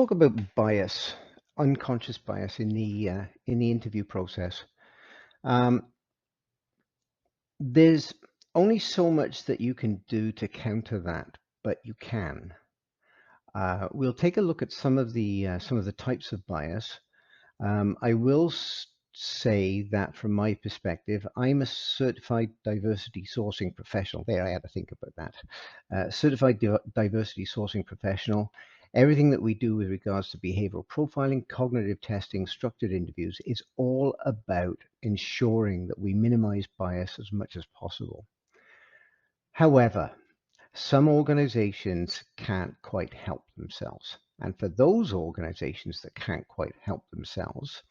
talk about bias, unconscious bias in the interview process. Um, there's only so much that you can do to counter that, but you can. We'll take a look at some of the types of bias. I will say that from my perspective, I'm a certified diversity sourcing professional. There, I had to think about that. Certified diversity sourcing professional. Everything that we do with regards to behavioral profiling, cognitive testing, structured interviews is all about ensuring that we minimize bias as much as possible. However, some organizations can't quite help themselves. And for those organizations that can't quite help themselves,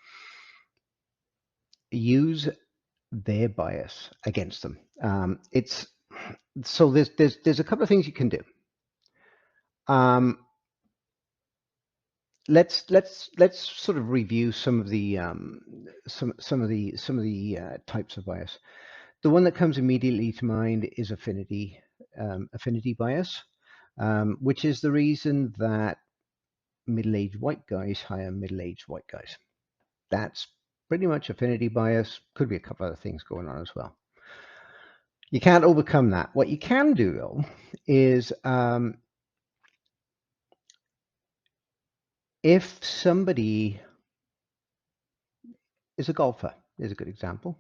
use their bias against them. It's so there's a couple of things you can do. Um, let's sort of review some of the types of bias. The one that comes immediately to mind is affinity bias, which is the reason that middle-aged white guys hire middle-aged white guys. That's pretty much affinity bias. Could be a couple other things going on as well. You can't overcome that. What you can do, though, is if somebody is a golfer, is a good example.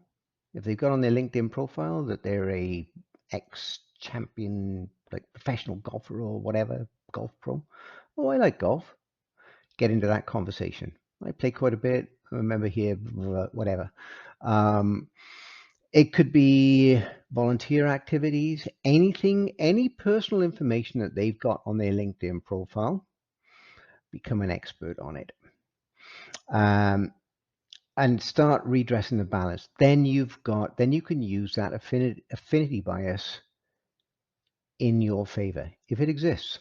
If they've got on their LinkedIn profile that they're a ex-champion, like professional golfer or whatever, golf pro. Oh, I like golf. Get into that conversation. I play quite a bit. I remember here, whatever. It could be volunteer activities, anything, any personal information that they've got on their LinkedIn profile. Become an expert on it. And start redressing the balance. Then you can use that affinity bias in your favor if it exists.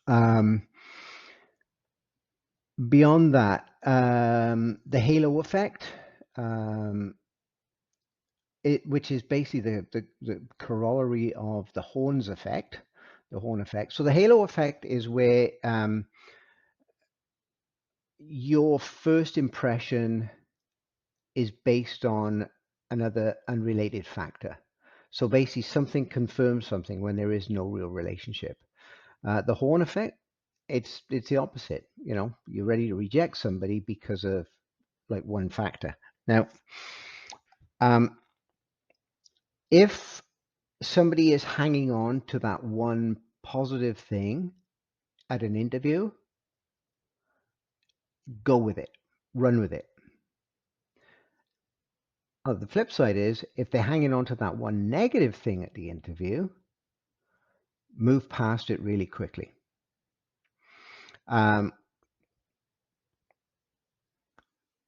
Beyond that, the halo effect, which is basically the corollary of the Horn effect. So the halo effect is where your first impression is based on another unrelated factor. So basically something confirms something when there is no real relationship. The Horn effect, it's the opposite. You know, you're ready to reject somebody because of like one factor. Now, if somebody is hanging on to that one positive thing at an interview, go with it, run with it. Oh, the flip side is if they're hanging on to that one negative thing at the interview, move past it really quickly.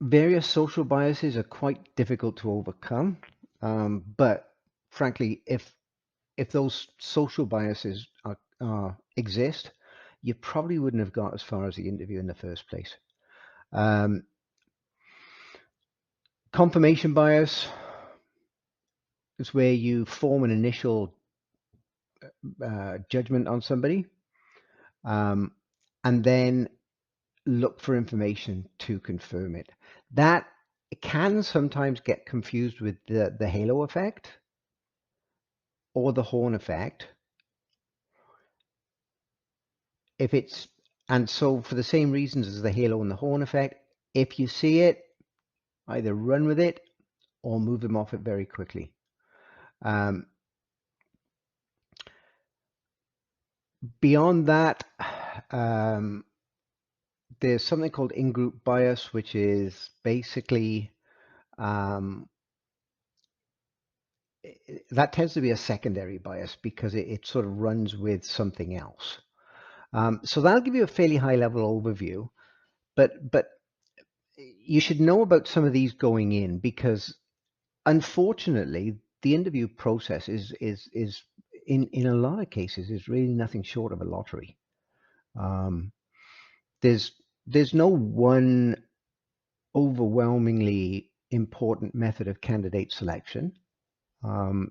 Various social biases are quite difficult to overcome, but frankly, if those social biases exist, you probably wouldn't have got as far as the interview in the first place. Confirmation bias is where you form an initial judgment on somebody, and then look for information to confirm it. That can sometimes get confused with the halo effect or the Horn effect. And so for the same reasons as the halo and the Horn effect, if you see it, either run with it or move them off it very quickly. Beyond that, there's something called in-group bias, which is basically that tends to be a secondary bias because it sort of runs with something else. So that'll give you a fairly high level overview, but you should know about some of these going in because unfortunately the interview process is in a lot of cases is really nothing short of a lottery. There's no one overwhelmingly important method of candidate selection.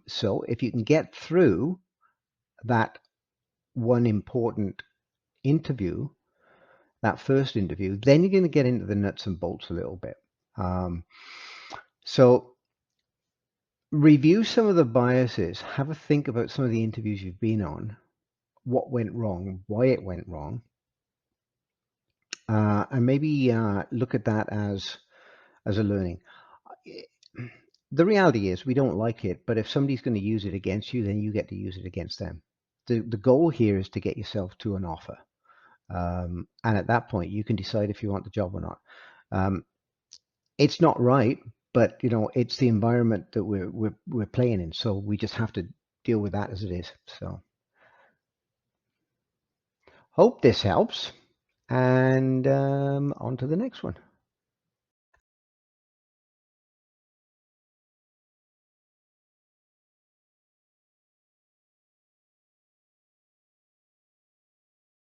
So if you can get through that one important interview, that first interview. Then you're going to get into the nuts and bolts a little bit. So review some of the biases. Have a think about some of the interviews you've been on, what went wrong, why it went wrong, and maybe look at that as a learning. The reality is we don't like it, but if somebody's going to use it against you, then you get to use it against them. The goal here is to get yourself to an offer. And at that point, you can decide if you want the job or not. It's not right, but it's the environment that we're playing in, so we just have to deal with that as it is. So, hope this helps, and on to the next one.